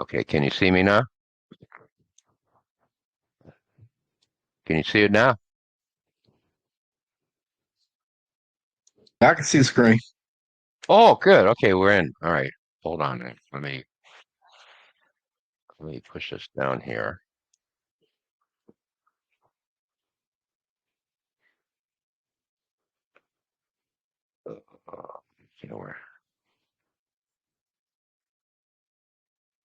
Okay, can you see me now? Can you see it now? I can see the screen. Oh, good. Okay, we're in. All right. Hold on. Let me push this down here. You know where?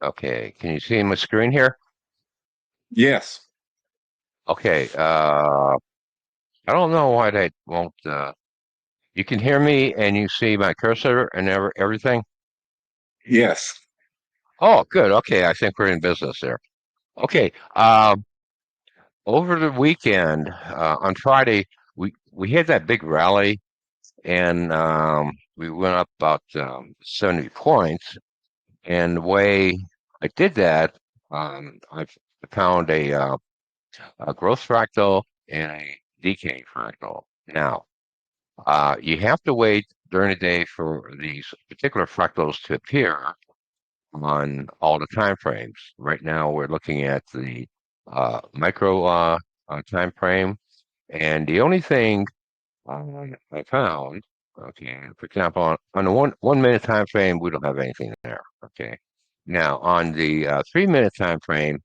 Okay. Can you see my screen here? Yes. Okay. I don't know why they won't. You can hear me and you see my cursor and everything. Yes. Oh, good. Okay, I think we're in business there. Okay. Over the weekend, on Friday, we had that big rally, and we went up about 70 points. And the way I did that, I found a growth fractal and a decay fractal. Now, you have to wait during the day for these particular fractals to appear on all the time frames. Right now, we're looking at the micro time frame, and the only thing I found, okay, for example, on the one minute time frame, we don't have anything there. Okay, now on the 3 minute time frame,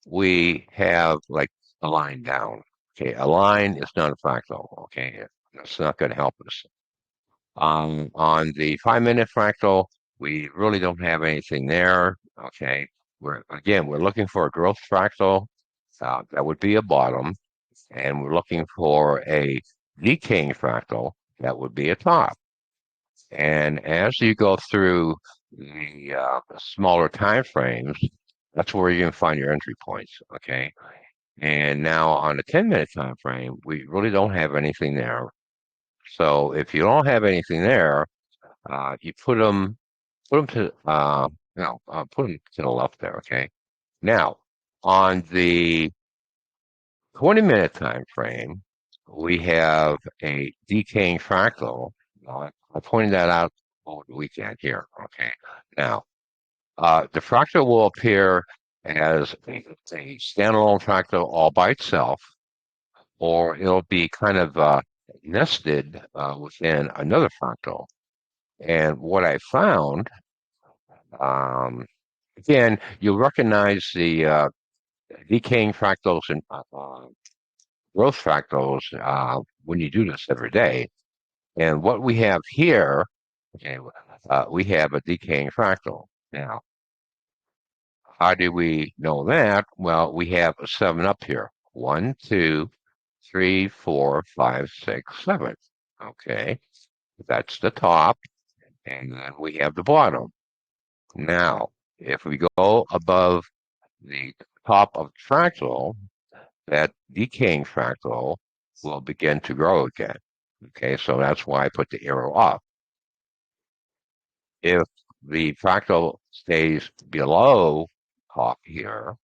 we have like a line down. Okay, a line is not a fractal. Okay, it's not going to help us. On the 5 minute fractal, we really don't have anything there. Okay, we're looking for a growth fractal. That would be a bottom, and we're looking for a decaying fractal. That would be a top. And as you go through the smaller time frames, that's where you can find your entry points. Okay. And now on the 10-minute time frame, we really don't have anything there. So if you don't have anything there, you put them to put them to the left there. Okay. Now on the 20-minute time frame, we have a decaying fractal. I pointed that out over the weekend here. Okay. Now, the fractal will appear as a standalone fractal all by itself, or it'll be kind of nested within another fractal. And what I found, um, again, you'll recognize the decaying fractals and growth fractals when you do this every day. And what we have here, okay, we have a decaying fractal. Now, how do we know that? Well, we have a 7 up here. 1, 2, 3, 4, 5, 6, 7. Okay, that's the top, and then we have the bottom. Now, if we go above the top of the fractal, that decaying fractal will begin to grow again. Okay, so that's why I put the arrow up. If the fractal stays below top here,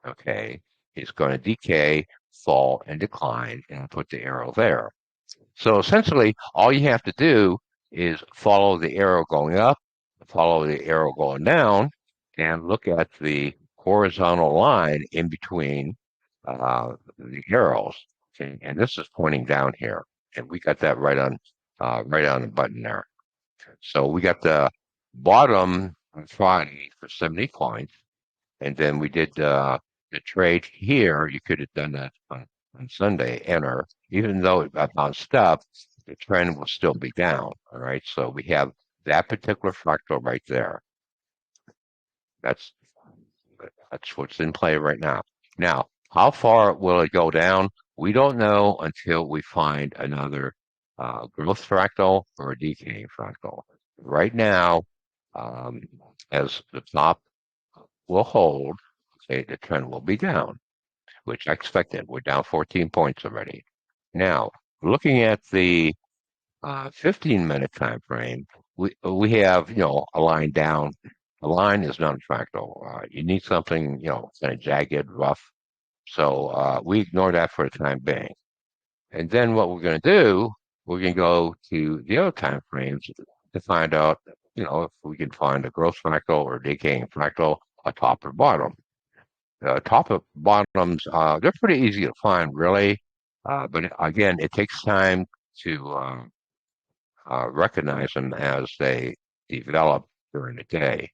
okay, it's going to decay, fall, and decline, and put the arrow there. So essentially, all you have to do is follow the arrow going up, follow the arrow going down, and look at the horizontal line in between the arrows. Okay, and this is pointing down here, and we got that right on the button there. So we got the bottom on Friday for 70 points, and then we did the trade here. You could have done that on Sunday, enter, even though it got bounced up, the trend will still be down. All right, so we have that particular fractal right there. That's that's what's in play right now. Now, how far will it go down? We don't know until we find another growth fractal or a decaying fractal. Right now, um, as the top will hold, okay, the trend will be down, which I expected. We're down 14 points already. Now, looking at the 15-minute time frame, we have a line down. A line is not a fractal. You need something kind of jagged, rough. So we ignore that for the time being. And then what we're going to do, we're going to go to the other time frames to find out, if we can find a growth fractal or decaying fractal. a top or bottom. Top and bottoms, they're pretty easy to find, really. But again, it takes time to recognize them as they develop during the day.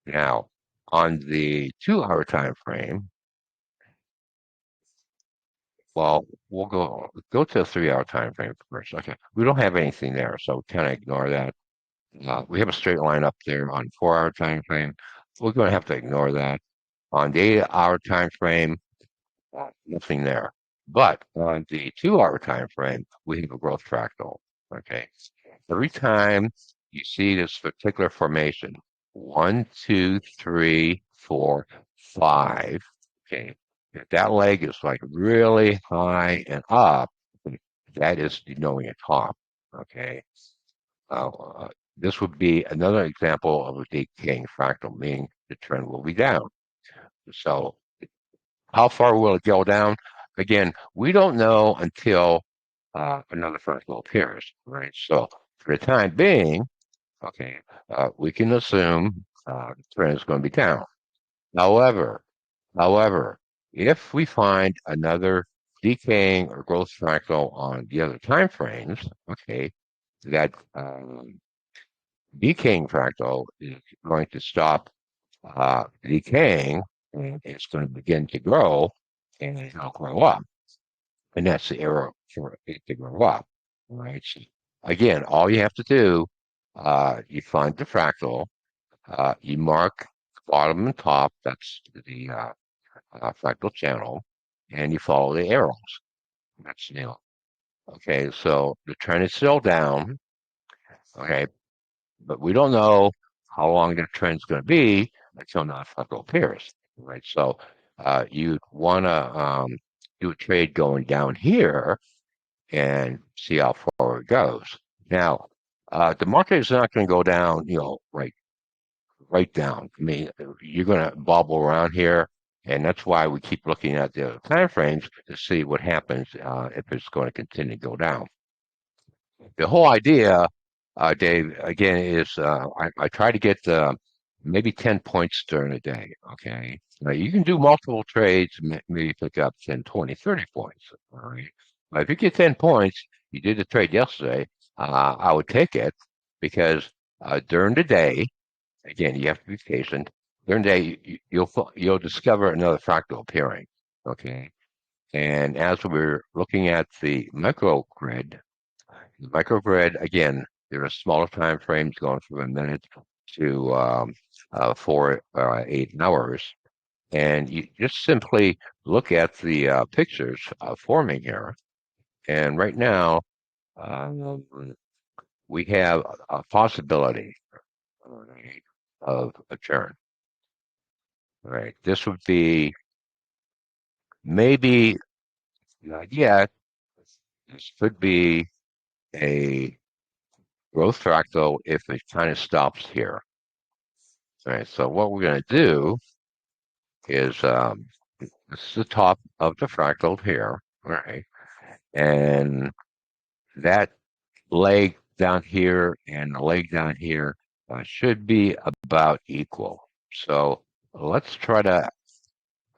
Now, on the 2 hour time frame, well, we'll go to a 3 hour time frame first. Okay, we don't have anything there, so kind of ignore that. We have a straight line up there on 4 hour time frame. We're going to have to ignore that. On the 8 hour time frame, nothing there. But on the 2 hour time frame, we have a growth fractal. Okay. Every time you see this particular formation, 1, 2, 3, 4, 5. Okay. If that leg is like really high and up, that is denoting a top. Okay. This would be another example of a decaying fractal, meaning the trend will be down. So how far will it go down? Again, we don't know until another fractal appears, right? So for the time being, okay, we can assume the trend is going to be down. However, however, if we find another decaying or growth fractal on the other time frames, okay, that decaying fractal is going to stop decaying and it's going to begin to grow and it'll grow up. And that's the arrow for it to grow up. Right. So again, all you have to do, you find the fractal, you mark bottom and top, that's the fractal channel, and you follow the arrows. That's okay. So the trend is still down. Okay, but we don't know how long the trend's going to be until non-fractal appears, right? So you'd want to do a trade going down here and see how far it goes. Now, the market is not going to go down, right down. I mean, you're going to bobble around here, and that's why we keep looking at the time frames to see what happens if it's going to continue to go down. The whole idea, Dave, again, is I try to get maybe 10 points during the day. Okay. Now, you can do multiple trades, maybe pick up 10, 20, 30 points. All right. But if you get 10 points, you did the trade yesterday, I would take it because during the day, again, you have to be patient. During the day, you'll discover another fractal appearing. Okay. And as we're looking at the microgrid, microgrid, again, there are smaller time frames going from a minute to 8 hours. And you just simply look at the pictures forming here. And right now, um, we have a possibility, right, of a turn. Right. This would be maybe, not yet, this could be a growth fractal if it kind of stops here. All right, so what we're going to do is this is the top of the fractal here, all right, and that leg down here and the leg down here should be about equal. So let's try to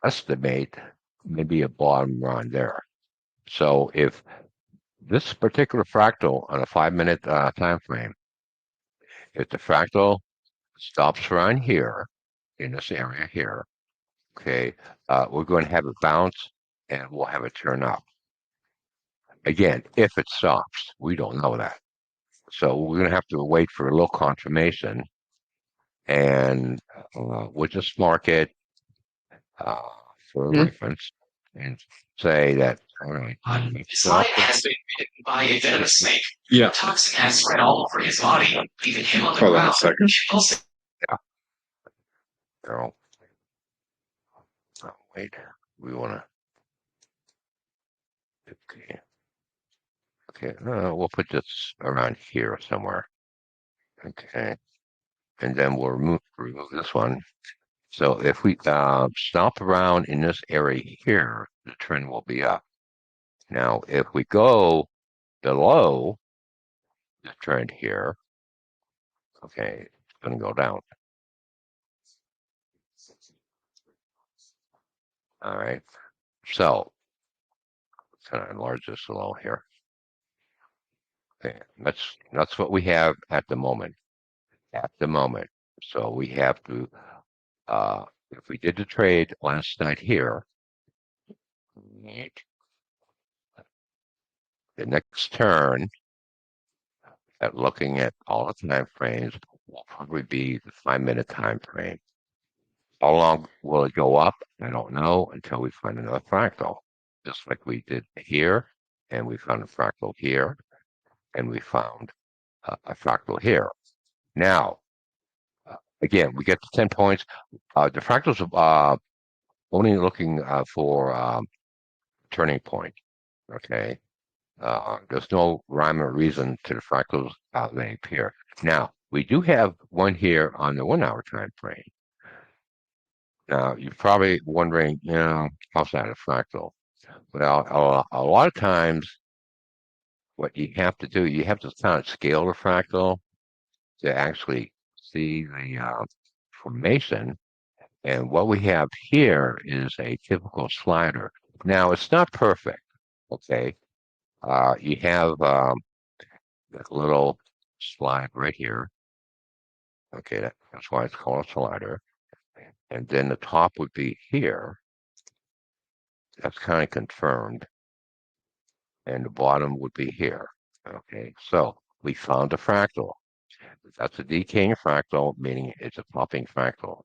estimate maybe a bottom run there. So if this particular fractal on a 5 minute time frame, if the fractal stops around here in this area here, okay, we're going to have a bounce and we'll have a turn up. Again, if it stops, we don't know that. So we're going to have to wait for a little confirmation and we'll just mark it uh, for reference and say that, all right. His life has been bitten by a venomous snake. Yeah. The toxin has spread all over his body, leaving him on the Hold on a ground. second. Yeah. No. Oh, wait. We want to. Okay. Okay. We'll put this around here somewhere. Okay. And then we'll remove this one. So if we stomp around in this area here, the trend will be up. Now, if we go below the trend here, okay, it's going to go down. All right. So let's kind of enlarge this a little here. Okay. That's what we have at the moment. At the moment. So we have to, if we did the trade last night here, the next turn, at looking at all the time frames, will probably be the 5-minute time frame. How long will it go up? I don't know until we find another fractal, just like we did here, and we found a fractal here, and we found a fractal here. Now, again, we get to 10 points. The fractals are only looking for turning point. Okay. There's no rhyme or reason to the fractals they appear. Now, we do have one here on the 1 hour time frame. Now, you're probably wondering, how's that a fractal? Well, a lot of times, what you have to do, you have to kind of scale the fractal to actually see the formation. And what we have here is a typical slider. Now, it's not perfect, okay? You have that little slide right here. Okay, that's why it's called a slider. And then the top would be here. That's kind of confirmed. And the bottom would be here. Okay, so we found a fractal. That's a decaying fractal, meaning it's a popping fractal.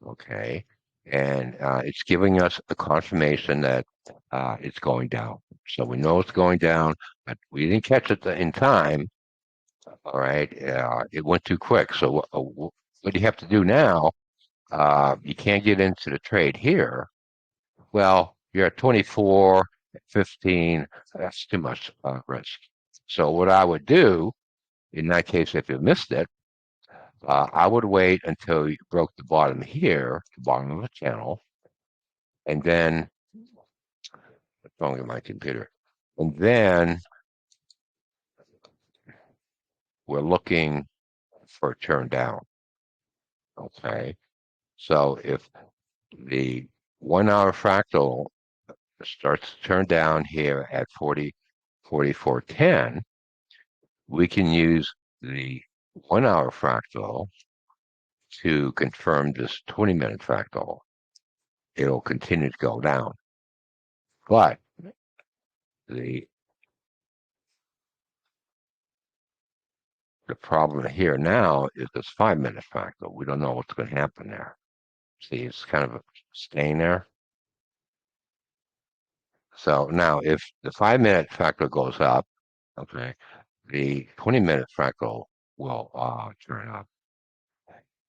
Okay, and it's giving us a confirmation that it's going down. So we know it's going down, but we didn't catch it in time. All right, it went too quick. So what you have to do now, you can't get into the trade here. Well, you're at 24, 15. That's too much risk. So what I would do in that case, if you missed it, I would wait until you broke the bottom here, the bottom of the channel, and then what's wrong with my computer? And then we're looking for a turn down. Okay. So if the 1 hour fractal starts to turn down here at 4410, we can use the 1 hour fractal to confirm this 20-minute fractal. It'll continue to go down. But the problem here now is this 5-minute fractal. We don't know what's going to happen there. See, it's kind of staying there. So now if the 5-minute fractal goes up, okay, the 20-minute fractal will turn up.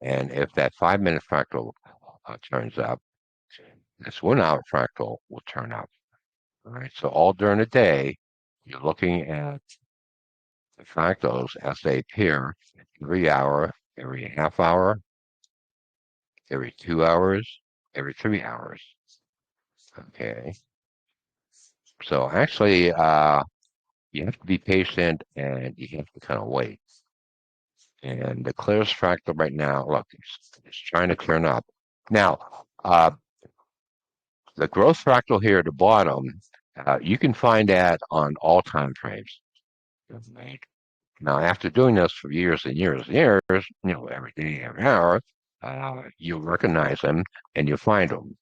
And if that 5-minute fractal turns up, this 1 hour fractal will turn up. All right, so all during the day, you're looking at the fractals as they appear every hour, every half hour, every 2 hours, every 3 hours. Okay. So actually, you have to be patient and you have to kind of wait. And the clearest fractal right now, look, it's trying to turn up. Now, the growth fractal here at the bottom, you can find that on all time frames. Right? Now, after doing this for years and years and years, every day, every hour, you'll recognize them and you'll find them.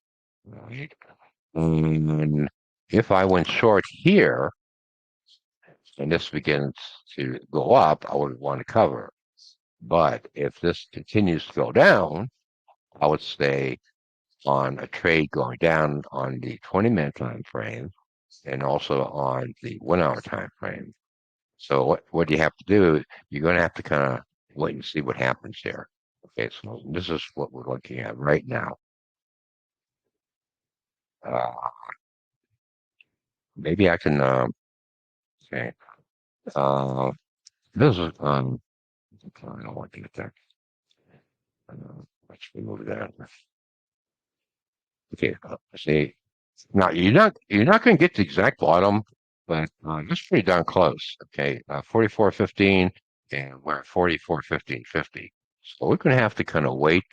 Right? And if I went short here, and this begins to go up, I would want to cover. But if this continues to go down, I would stay on a trade going down on the 20-minute time frame and also on the 1 hour time frame. So what you have to do, you're going to have to kind of wait and see what happens here. Okay, so this is what we're looking at right now. Maybe I can, okay. This is, I don't want to get that. Let's remove that. Okay, see, now you're not going to get the exact bottom, but that's pretty darn close. Okay, 44.15, and we're at 44.15.50. So we're going to have to kind of wait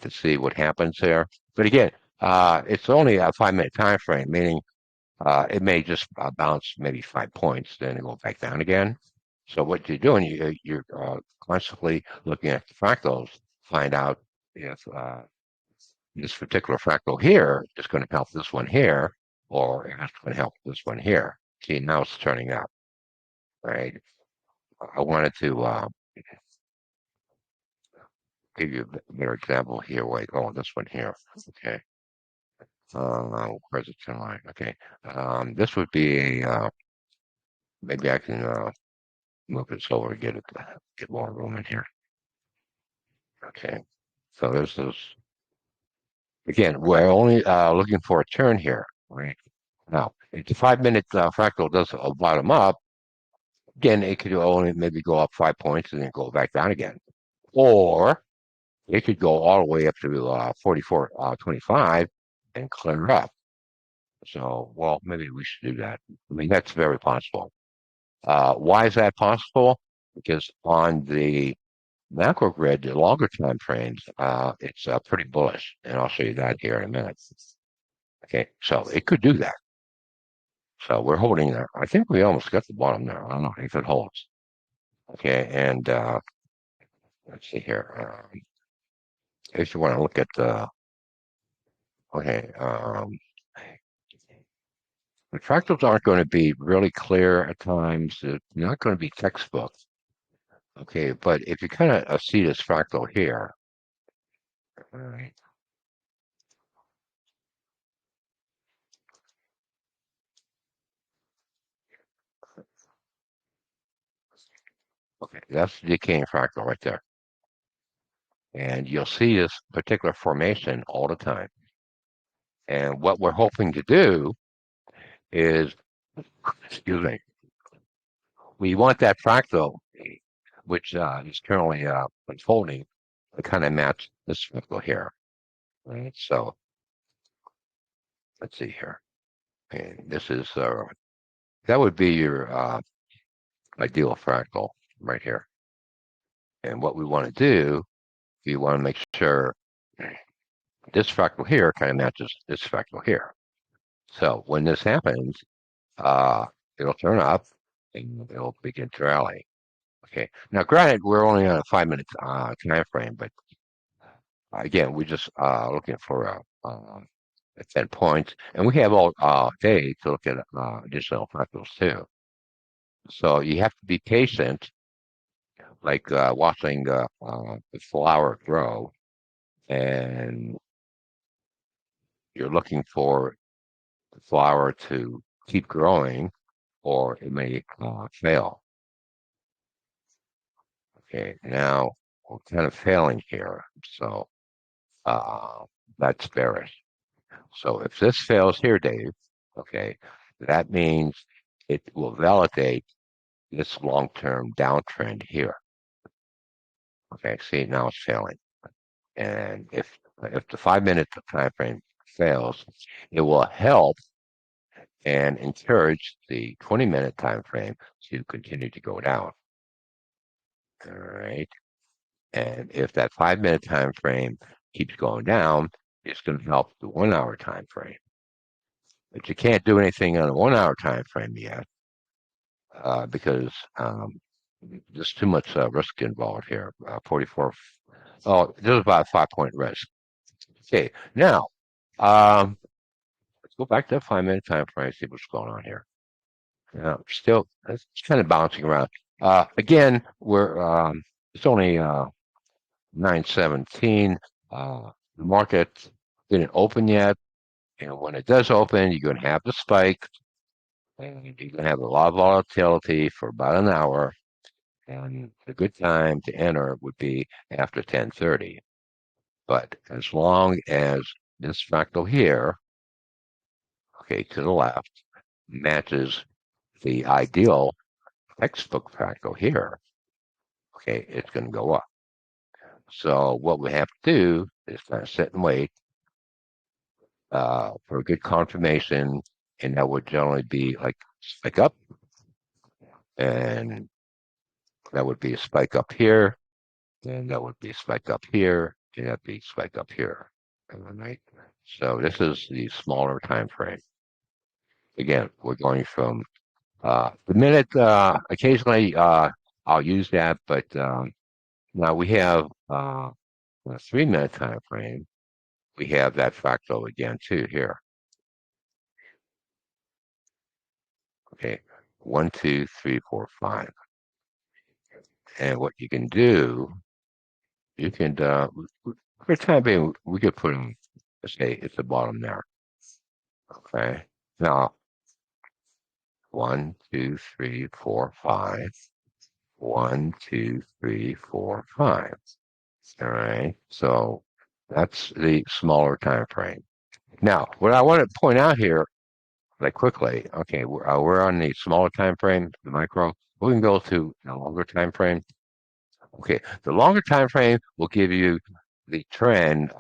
to see what happens there. But again, It's only a 5 minute time frame, meaning it may just bounce maybe 5 points, then it go back down again. So what you're doing, you're constantly looking at the fractals, find out if this particular fractal here is going to help this one here, or it's going to help this one here. See, now it's turning up, right? I wanted to give you a better example here. Wait, oh, this one here. Okay. Where's the turn line? Okay. This would be maybe I can move this over and get more room in here. Okay. So there's those. Again, we're only looking for a turn here, right? Now, if the 5 minute fractal does bottom up, again, it could only maybe go up 5 points and then go back down again. Or it could go all the way up to 44.25 and clear up. So, well, maybe we should do that. I mean, that's very possible. Why is that possible? Because on the macro grid, the longer time frames, it's pretty bullish, and I'll show you that here in a minute. Okay, so it could do that. So we're holding there. I think we almost got the bottom there. I don't know if it holds. Okay, and let's see here. If you want to look at okay, the fractals aren't going to be really clear at times. They're not going to be textbook. Okay, but if you kind of see this fractal here, all right. Okay, that's the decaying fractal right there. And you'll see this particular formation all the time. And what we're hoping to do is, excuse me, we want that fractal, which is currently unfolding, to kind of match this fractal here. Right. So let's see here. And this is that would be your ideal fractal right here. And what we want to do, we want to make sure this fractal here kind of matches this fractal here. So when this happens, it'll turn up and it'll begin to rally. Okay. Now, granted, we're only on a 5 minute time frame, but again, we're just looking for 10 points, and we have all day to look at additional fractals too. So you have to be patient, like watching the flower grow, and you're looking for the flower to keep growing, or it may fail. Okay, now we're kind of failing here, so that's bearish. So if this fails here, Dave, okay, that means it will validate this long-term downtrend here. Okay, see, now it's failing. And if the 5 minute time frame fails, it will help and encourage the 20-minute time frame to continue to go down. All right. And if that 5 minute time frame keeps going down, it's going to help the 1 hour time frame. But you can't do anything on a 1 hour time frame yet because there's too much risk involved here. 44. Oh, there's about a 5 point risk. Okay, now let's go back to the 5 minute time frame. See what's going on here. Now, still, it's kind of bouncing around. Again, we're it's only 9:17. The market didn't open yet, and when it does open, you're going to have the spike, and you're going to have a lot of volatility for about an hour. And a good time to enter would be after 10:30. But as long as this fractal here, okay, to the left, matches the ideal textbook fractal here, okay, it's going to go up. So what we have to do is kind of sit and wait for a good confirmation, and that would generally be like spike up, and that would be a spike up here, and that would be a spike up here, and that'd be a spike up here. All right. So this is the smaller time frame. Again, we're going from the minute. Occasionally, I'll use that, but now we have a 3 minute time frame. We have that fractal again too here. Okay, 1, 2, 3, 4, 5. And what you can do, you can for the time being, we could put them. Let's say it's the bottom there. Okay. Now, 1, 2, 3, 4, 5. 1, 2, 3, 4, 5. All right. So that's the smaller time frame. Now, what I want to point out here, like quickly, okay, we're on the smaller time frame, the micro. We can go to a longer time frame. Okay, the longer time frame will give you the trend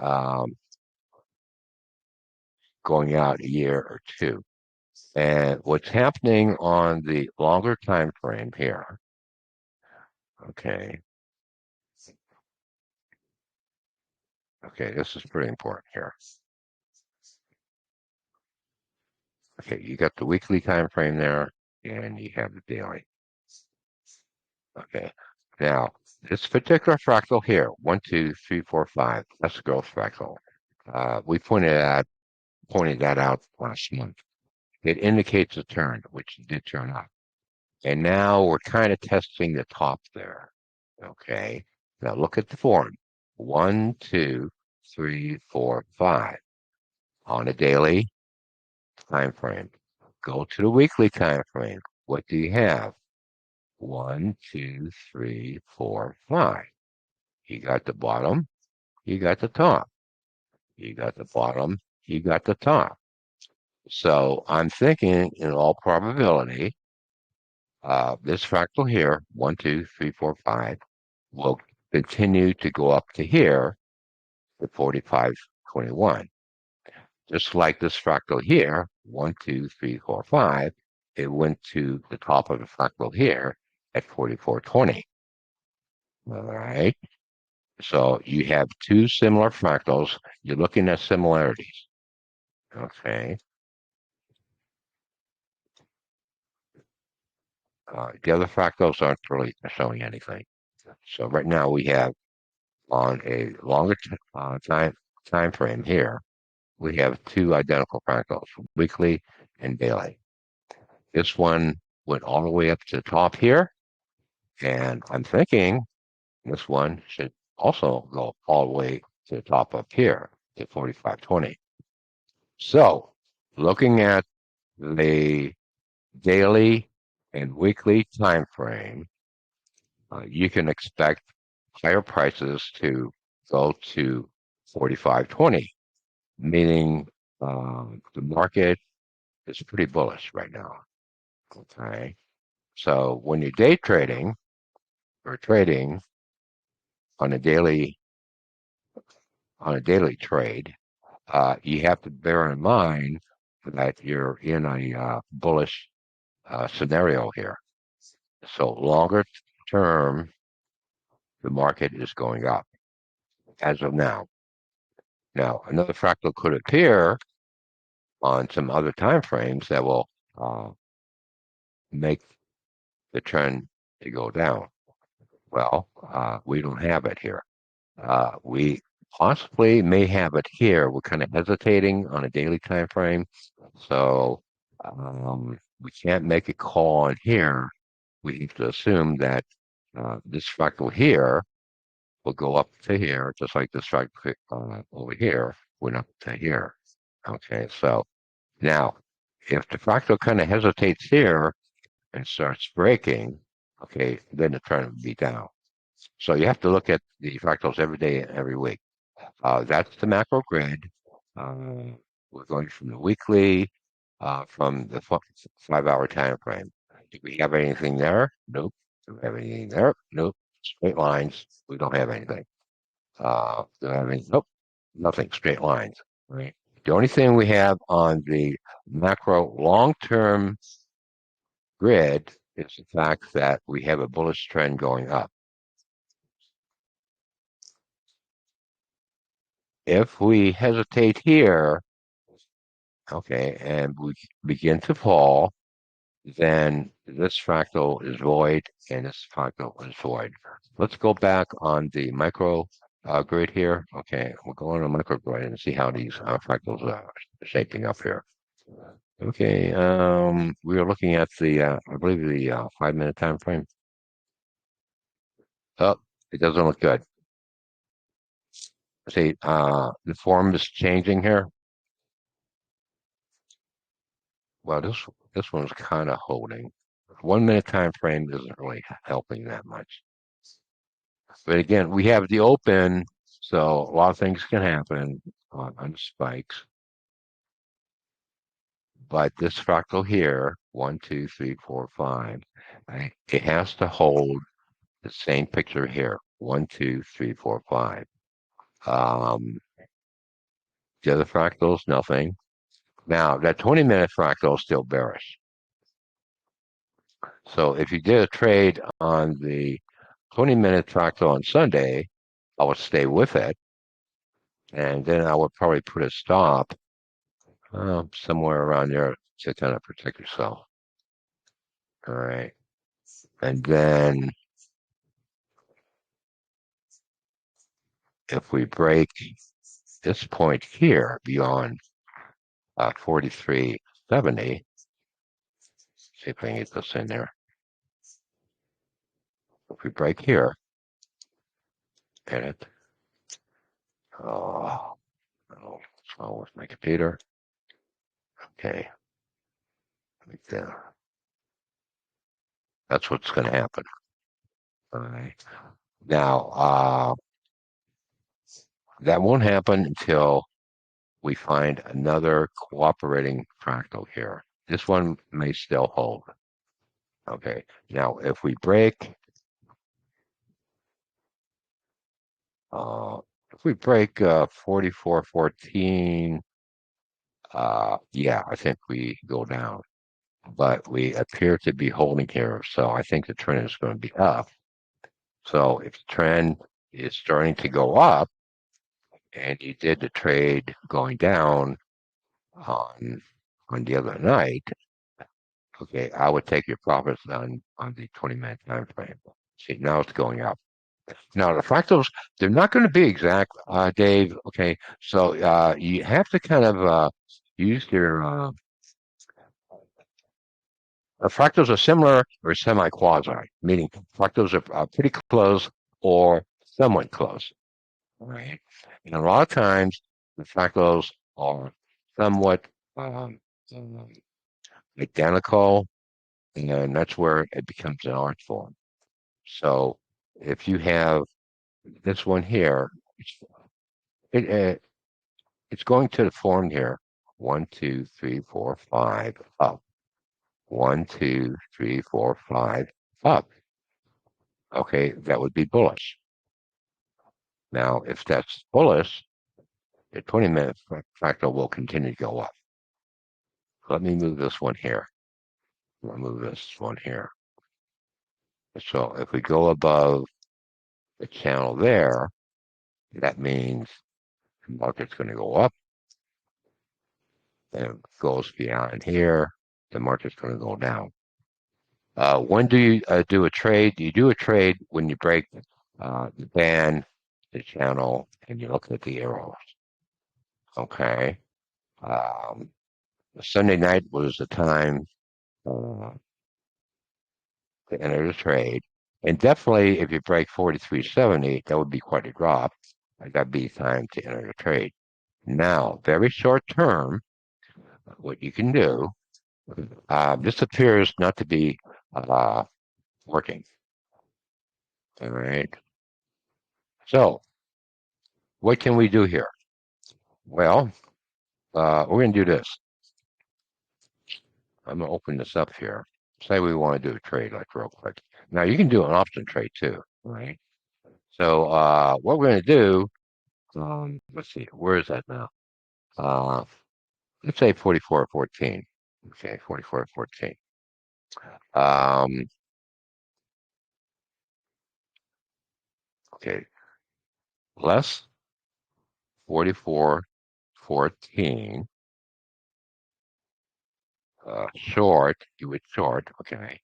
going out a year or two. And what's happening on the longer time frame here, okay, okay, this is pretty important here. Okay, you got the weekly time frame there, and you have the daily. Okay, now this particular fractal here, 1, 2, 3, 4, 5, that's the growth fractal. We pointed that out last month. It indicates a turn, which did turn up. And now we're kind of testing the top there. Okay. Now look at the form. 1, 2, 3, 4, 5 on a daily time frame. Go to the weekly time frame. What do you have? 1, 2, 3, 4, 5. You got the bottom, you got the top. You got the bottom, you got the top. So I'm thinking, in all probability, this fractal here, 1, 2, 3, 4, 5, will continue to go up to here at 45.21. Just like this fractal here, 1, 2, 3, 4, 5, it went to the top of the fractal here at 44.20. All right. So you have two similar fractals. You're looking at similarities. Okay. The other fractals aren't really showing anything. So right now we have on a longer time frame here, we have two identical fractals, weekly and daily. This one went all the way up to the top here, and I'm thinking this one should also go all the way to the top up here to 45.20. So looking at the daily and weekly time frame, you can expect higher prices to go to 45.20, meaning the market is pretty bullish right now. Okay. So when you're day trading or trading on a daily trade, you have to bear in mind that you're in a bullish scenario here. So longer term, the market is going up as of now. Now, another fractal could appear on some other time frames that will make the trend to go down. Well, we don't have it here. We possibly may have it here. We're kind of hesitating on a daily time frame, so we can't make a call on here. We have to assume that this fractal here will go up to here, just like this fractal over here went up to here. Okay, so now if the fractal kind of hesitates here and starts breaking, okay, then the trend would be down. So you have to look at the fractals every day, every week. That's the macro grid. We're going from the weekly, from the 5-hour time frame. Do we have anything there? Nope. Do we have anything there? Nope. Straight lines. We don't have anything. Do we have any? Nope. Nothing. Straight lines. Right. The only thing we have on the macro long-term grid is the fact that we have a bullish trend going up. if we hesitate here, okay, and we begin to fall, then this fractal is void and this fractal is void. Let's go back on the micro grid here. Okay, we'll go on a micro grid and see how these fractals are shaping up here. Okay, we are looking at the, I believe the 5-minute time frame. Oh, it doesn't look good. See, the form is changing here. Well, this one's kind of holding. 1-minute time frame isn't really helping that much. But again, we have the open, so a lot of things can happen on spikes. But this fractal here, 1, 2, 3, 4, 5, it has to hold the same picture here. 1, 2, 3, 4, 5. The other fractals, nothing. Now, that 20-minute fractal is still bearish. So if you did a trade on the 20-minute fractal on Sunday, I would stay with it. And then I would probably put a stop somewhere around there to kind of protect yourself. All right. And then if we break this point here beyond 43.70, see if I can get this in there. If we break here, hit it. Oh, what's wrong with my computer? Okay. Right there. That's what's going to happen. All right. Now, that won't happen until we find another cooperating fractal here. This one may still hold. Okay. Now, if we break, if we break 44.14, yeah, I think we go down. But we appear to be holding here, so I think the trend is going to be up. So if the trend is starting to go up, and you did the trade going down on the other night, okay, I would take your profits on the 20-minute time frame. See, now it's going up. Now the fractals, they're not going to be exact, Dave. Okay, so you have to kind of use your fractals are similar or semi-quasi, meaning fractals are pretty close or somewhat close. All right, and a lot of times the fractals are somewhat um, identical, and that's where it becomes an art form. So if you have this one here, it, it's going to the form here. 1, 2, 3, 4, 5 up. 1, 2, 3, 4, 5 up. Okay, that would be bullish. Now, if that's bullish, the 20-minute fractal will continue to go up. Let me move this one here. I'll move this one here. So if we go above the channel there, that means the market's going to go up. And it goes beyond here, the market's going to go down. When do you do a trade? You do a trade when you break the band, the channel, and you look at the arrows. Okay. Sunday night was the time to enter the trade. And definitely, if you break 43.70, that would be quite a drop. That'd be time to enter the trade. Now, very short term, what you can do, this appears not to be working. All right. So, what can we do here? Well, we're going to do this. I'm going to open this up here. Say we want to do a trade like real quick. Now, you can do an option trade too, right? So, what we're going to do, let's see, where is that now? Let's say 44.14. Okay, 44.14. Okay, less 44.14. Short, you would short, okay.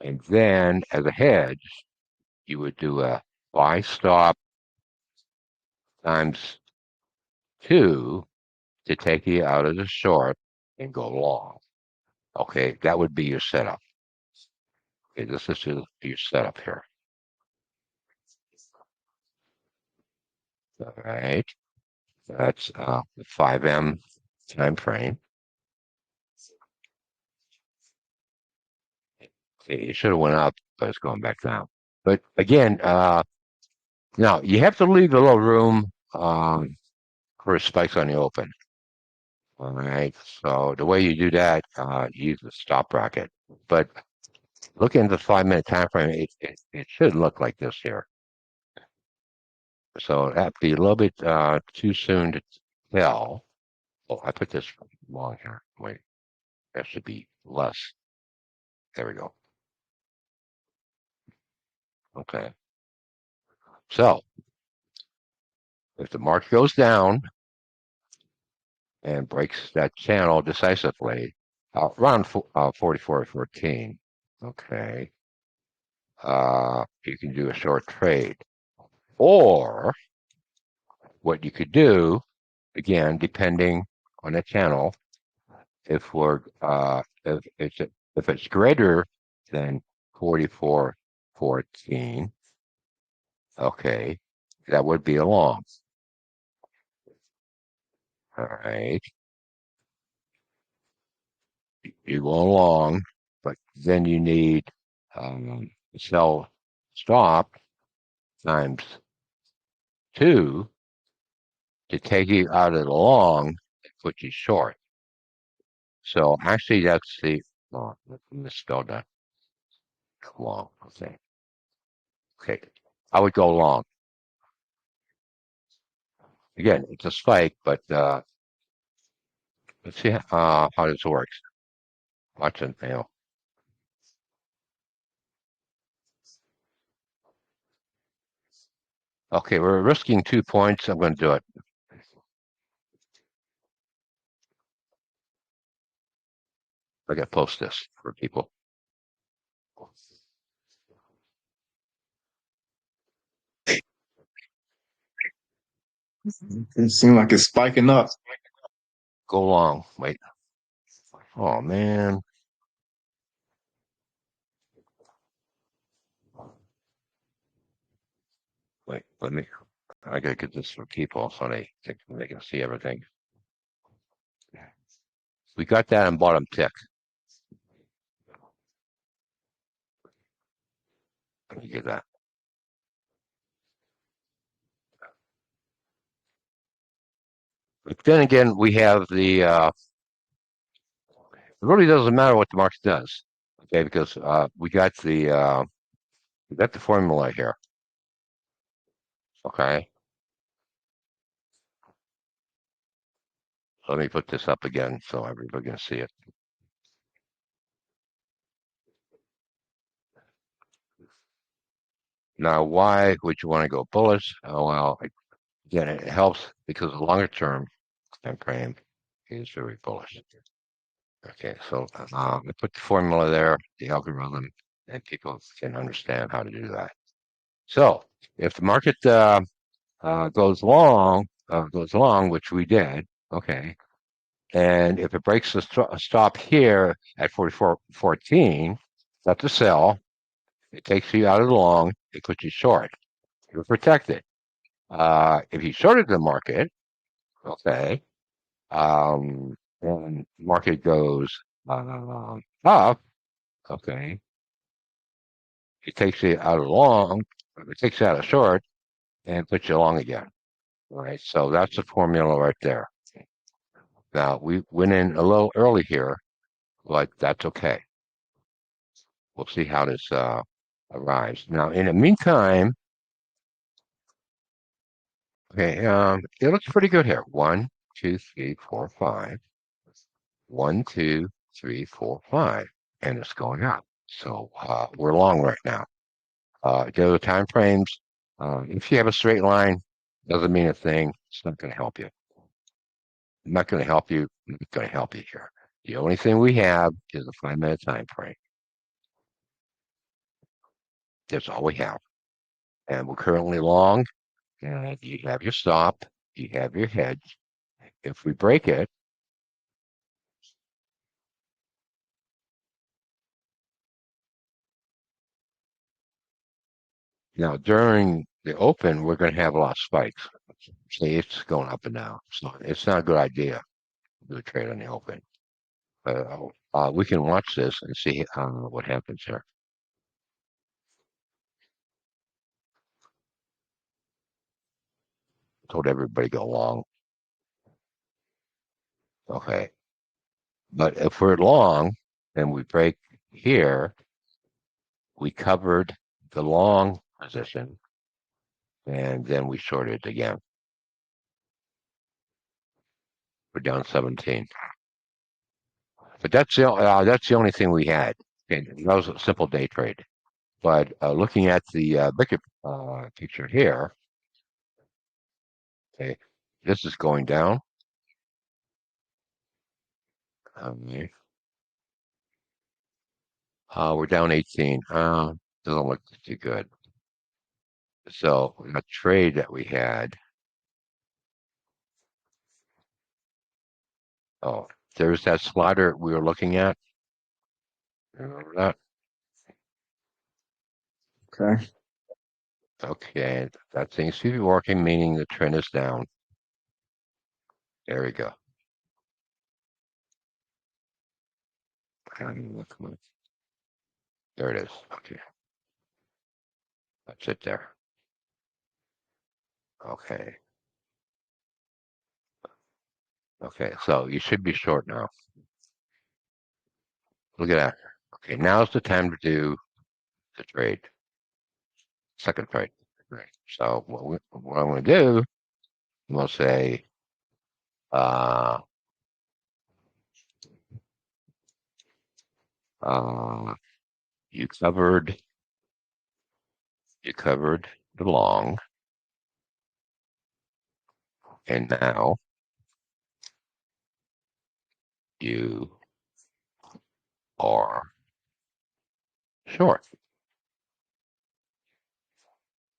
And then as a hedge, you would do a buy stop times 2 to take you out of the short and go long. Okay, that would be your setup. Okay, this is your setup here. All right, that's the 5M time frame. Okay, it should have went up, but it's going back down. But again, now you have to leave a little room for spikes on the open. All right, so the way you do that, use the stop bracket. But look into the 5-minute time frame. It should look like this here. So that'd be a little bit too soon to tell. Oh, I put this wrong here. Wait, that should be less. There we go. Okay. So if the market goes down and breaks that channel decisively, around 44.14, okay, you can do a short trade. Or what you could do, again, depending on the channel, if it's greater than 44.14, okay, that would be a long. All right, you go along, but then you need sell stop times 2 to take you out of the long and put you short. So actually, that's the misspelled that long. Okay. Okay, I would go long. Again, it's a spike, but let's see how this works. Watch it, Okay, we're risking 2 points. I'm going to do it. I got to post this for people. It seems like it's spiking up. Go long. Wait. Oh, man. Wait, I got to get this for people so they can see everything. We got that in bottom tick. Let me get that. But then again, we have it really doesn't matter what the market does, okay? Because we got the formula here, okay? Let me put this up again so everybody can see it. Now, why would you want to go bullish? Oh, well, again, it helps because the longer term time frame is very bullish. Okay, so I put the formula there, the algorithm, and people can understand how to do that. So if the market goes long, which we did, okay, and if it breaks the stop here at 44.14, that's a sell. It takes you out of the long. It puts you short. You're protected. If you shorted the market, okay, and market goes up, okay, it takes you out of long, it takes you out of short, and puts you long again. All right, so that's the formula right there. Now we went in a little early here, but that's okay. We'll see how this arrives. Now, in the meantime, okay, it looks pretty good here. 1, 2, 3, 4, 5. 1, 2, 3, 4, 5, and it's going up. So we're long right now. The other time frames, If you have a straight line, doesn't mean a thing. It's not going to help you. I'm not going to help you. I'm not going to help you here. The only thing we have is a 5-minute time frame. That's all we have. And we're currently long. And you have your stop. You have your hedge. If we break it, now during the open, we're going to have a lot of spikes. See, it's going up and down. So it's not a good idea to do a trade on the open. We can watch this and see what happens here. Told everybody go long. Okay. But if we're long and we break here, we covered the long position and then we shorted again. We're down 17. But that's the only thing we had. Okay, that was a simple day trade. But looking at the bigger picture here, okay, this is going down. We're down 18. Doesn't look too good. So a trade that we had. Oh, there's that slider we were looking at. Remember that? Okay. Okay, that seems to be working, meaning the trend is down. There we go. There it is. Okay. That's it there. Okay. Okay, so you should be short now. Look at that. Okay, now's the time to do the trade. Second trade. Right. So what I'm going to do, we'll say, uh, uh, you covered the long, and now you are short.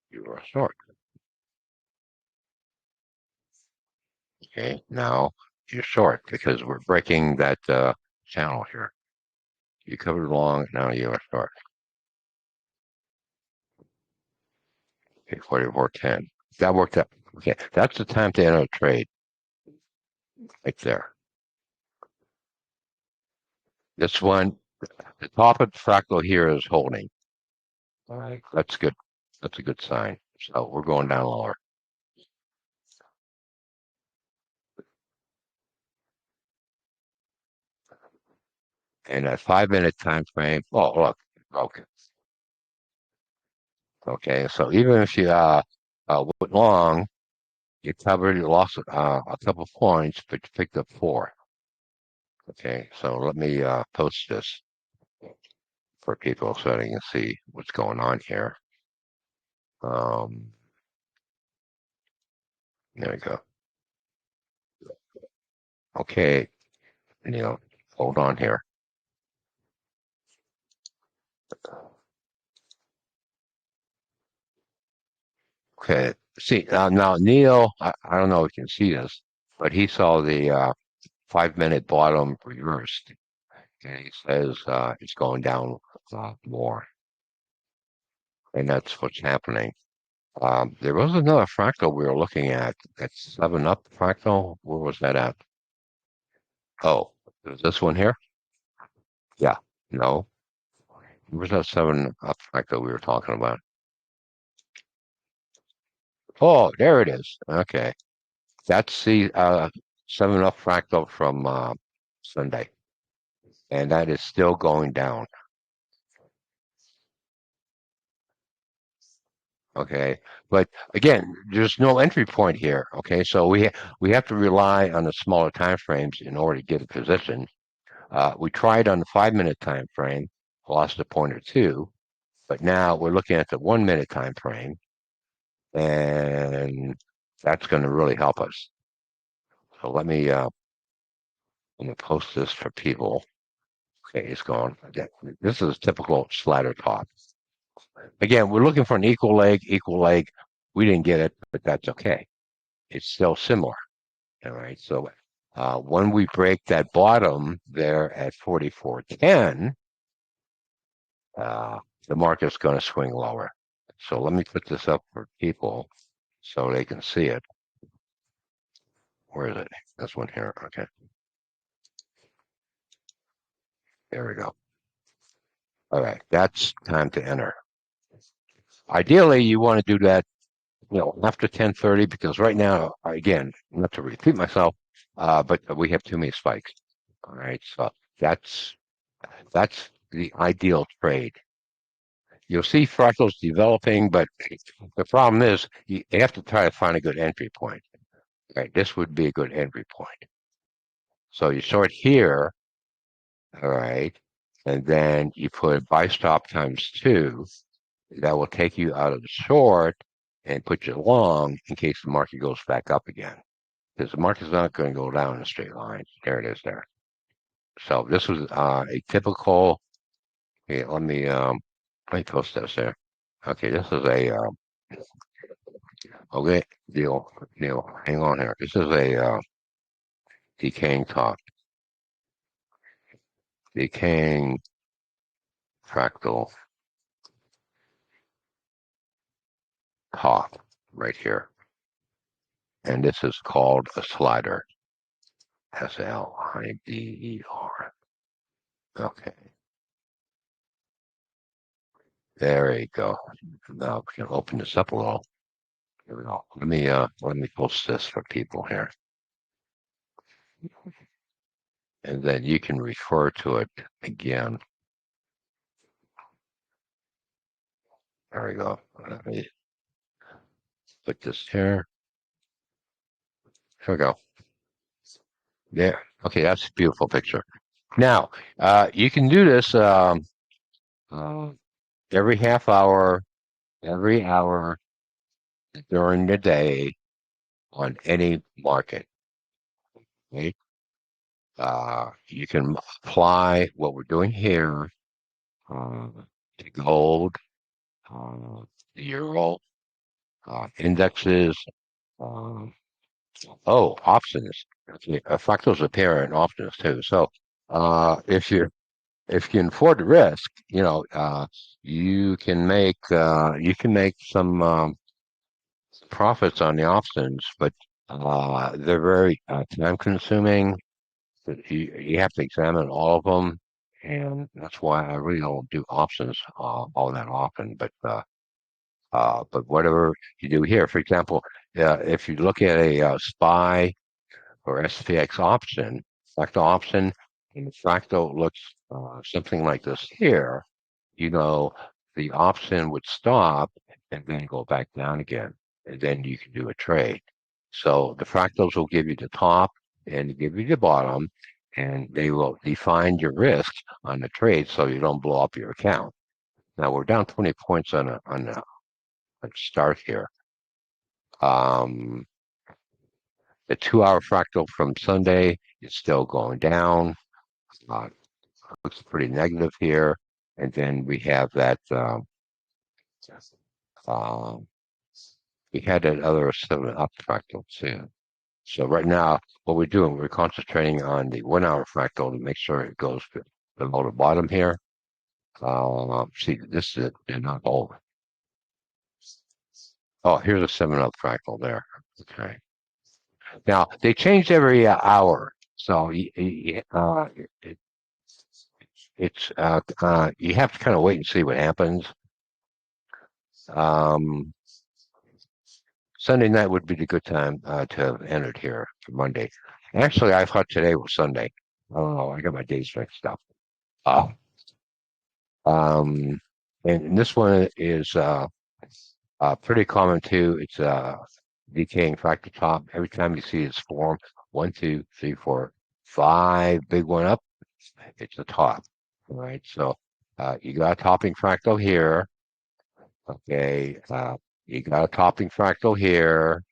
You are short. Okay, now you're short because we're breaking that channel here. You covered long, now you are short. Okay, 44.10. That worked out. Okay, that's the time to enter a trade right there. This one, the top of the fractal here is holding. All right, that's good. That's a good sign. So we're going down lower. And that 5-minute time frame. Oh, look, broke it. Okay, so even if you went long, you covered, you lost a couple points, but you picked up 4. Okay, so let me post this for people so they can see what's going on here. There we go. Okay, Neil, hold on here. Okay, see now Neil, I don't know if you can see this, but he saw the 5-minute bottom reversed. And he says it's going down more, and that's what's happening. There was another fractal we were looking at. That's 7-up fractal. Where was that at? Oh, is this one here? Yeah. No. Where's that 7-up fractal we were talking about? Oh, there it is. Okay. That's the 7-up fractal from Sunday. And that is still going down. Okay. But again, there's no entry point here. Okay. So we have to rely on the smaller time frames in order to get a position. We tried on the 5-minute time frame, lost a point or two, but now we're looking at the 1-minute time frame. and that's going to really help us. So let me post this for people. Okay, it's gone. This is a typical slider top. Again, we're looking for an equal leg, equal leg. We didn't get it, but that's okay. It's still similar. All right. So when we break that bottom there at 44.10, the market's going to swing lower. So let me put this up for people so they can see it. Where is it? This one here. Okay. There we go. All right. That's time to enter. Ideally, you want to do that, after 10:30, because right now, again, not to repeat myself, but we have too many spikes. All right. So that's the ideal trade. You'll see fractals developing, but the problem is you have to try to find a good entry point. Right, this would be a good entry point. So you short here, all right, and then you put buy stop times 2. That will take you out of the short and put you long in case the market goes back up again. Because the market's not going to go down in a straight line. There it is there. So this was a typical. Okay, let me post this there. Okay, this is a okay deal. Hang on here. This is a decaying top, decaying fractal top right here, and this is called a slider. SLIDER. Okay. There you go. Now we can open this up a little. Here we go. Let me post this for people here. And then you can refer to it again. There we go. Let me put this here. Here we go. There. Okay, that's a beautiful picture. Now, you can do this every half hour, every hour during the day on any market. Okay? You can apply what we're doing here to gold, the euro, indexes. Options. Okay, fractals appear in options too. So if you can afford the risk, you can make some profits on the options, but they're very time consuming. You have to examine all of them, and that's why I really don't do options all that often. But whatever you do here, for example, if you look at a SPY or SPX option, fractal option, and the fractal looks something like this here, the option would stop and then go back down again, and then you can do a trade. So the fractals will give you the top and give you the bottom, and they will define your risk on the trade so you don't blow up your account. Now we're down 20 points on a start here. The 2-hour fractal from Sunday is still going down. Looks pretty negative here. And then we have that, we had that other 7-up fractal too. So right now, what we're doing, we're concentrating on the 1-hour fractal to make sure it goes below the bottom here. See, this is it. They're not over. Oh, here's a 7-up fractal there. Okay. Now they changed every hour, so it's you have to kind of wait and see what happens. Sunday night would be the good time to have entered here for Monday. Actually, I thought today was Sunday. Oh, I got my days mixed up. And this one is pretty common too. It's decaying fractal top. Every time you see its form, 1, 2, 3, 4, 5, big one up, it's the top. All right. So you got a topping fractal here. Okay. You got a topping fractal here.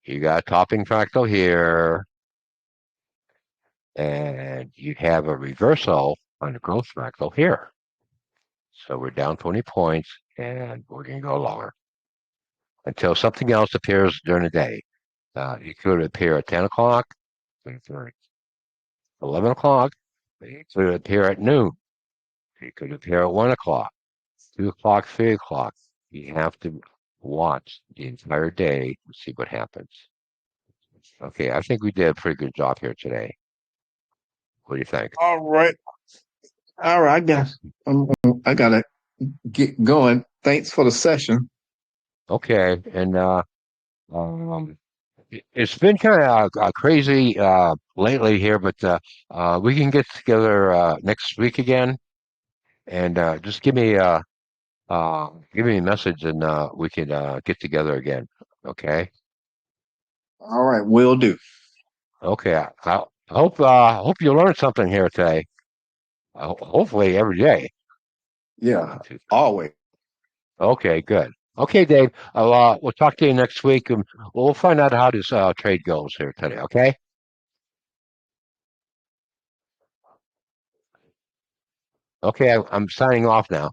You got a topping fractal here. And you have a reversal on the growth fractal here. So we're down 20 points, and we're going to go lower until something else appears during the day. It could appear at 10 o'clock, 11 o'clock. It could appear at noon. It could appear at 1 o'clock, 2 o'clock, 3 o'clock. You have to watch the entire day to see what happens. Okay, I think we did a pretty good job here today. What do you think? All right. I gotta get going. Thanks for the session. Okay, and um, it's been kind of crazy lately here, but we can get together next week again, and just give me a message, and we can get together again. Okay. All right, will do. Okay. I hope you learned something here today. Hopefully every day. Yeah, always. Okay. Good. Okay, Dave. We'll talk to you next week, and we'll find out how this trade goes here today. Okay. Okay. I'm signing off now.